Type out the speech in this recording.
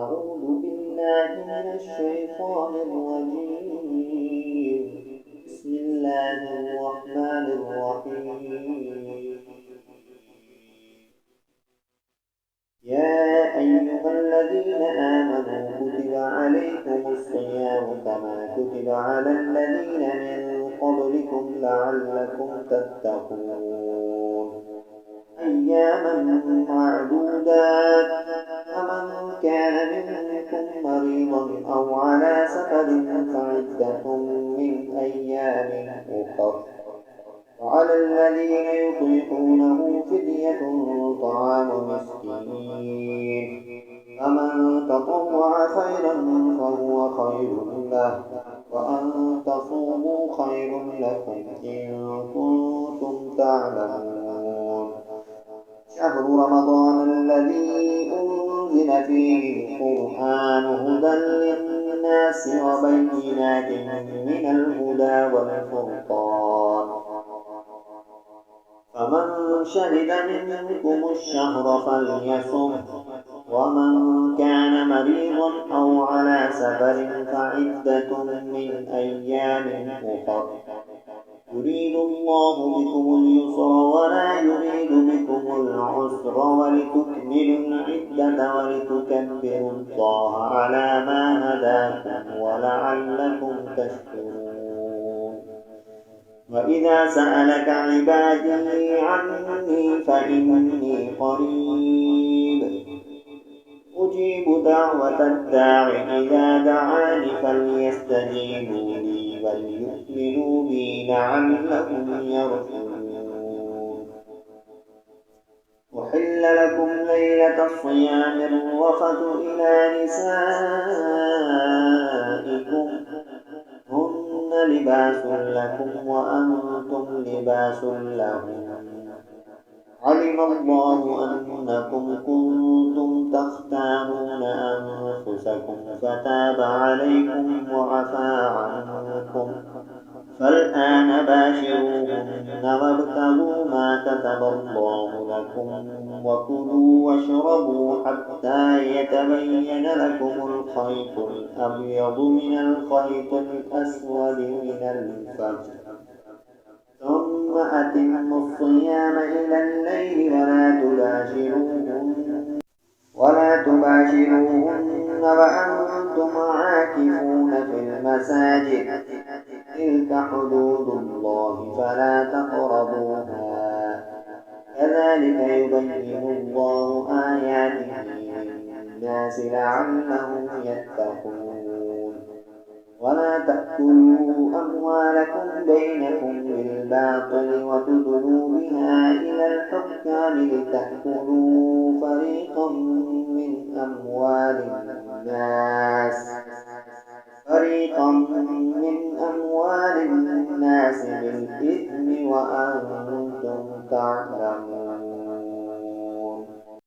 أعوذ بالله من الشيطان الرجيم. بسم الله الرحمن الرحيم. يا أيها الذين آمنوا كتب عليكم الصيام كما كتب على الذين من قبلكم لعلكم تتقون أياما معدودات. فمن كان منكم مريضا أو على سفر فعدة من أيام أخر. وعلى الذين يطيقونه فدية طعام مسكين. فمن تطوع خيرا فهو خير له، وأن تصوموا خير لكم إن كنتم تعلمون. شهر رمضان الذي أنزل فيه القرآن هدى للناس وبينات من الهدى والفرقان. فمن شهد منكم الشهر فليصم. ومن كان مريضا أو على سفر فعدة من أيام أخر. يريد الله بكم اليسر ولا يريد بكم العسر ولتكملوا العدة ولتكبروا الله على ما هداكم ولعلكم تشكرون. وإذا سألك عبادي عني فإني قريب أجيب دعوة الداع إذا دعاني فليستجيبوا لي وليؤمنوا بي لعلهم يرشدون. أحل لكم ليلة الصيام الرفث إلى نسائكم هن لباس لكم وأنتم لباس لهم. علم الله أنكم كنتم تختانون أنفسكم فتاب عليكم وعفى عنكم. فالآن باشروهن وابتغوا ما كتب الله لكم وكلوا واشربوا حتى يتبين لكم الخيط الأبيض من الخيط الأسود من الفجر، ثم أتموا الصيام إلى الليل ولا تباشروهن وأنتم عاكفون في المساجد. تلك حدود الله فلا تقربوها. كذلك يبين الله آياته للناس لعلهم يتقون. ولا تأكلوا أموالكم بينكم بالباطل وتدلوا بها إلى الحكام لتأكلوا فريقا من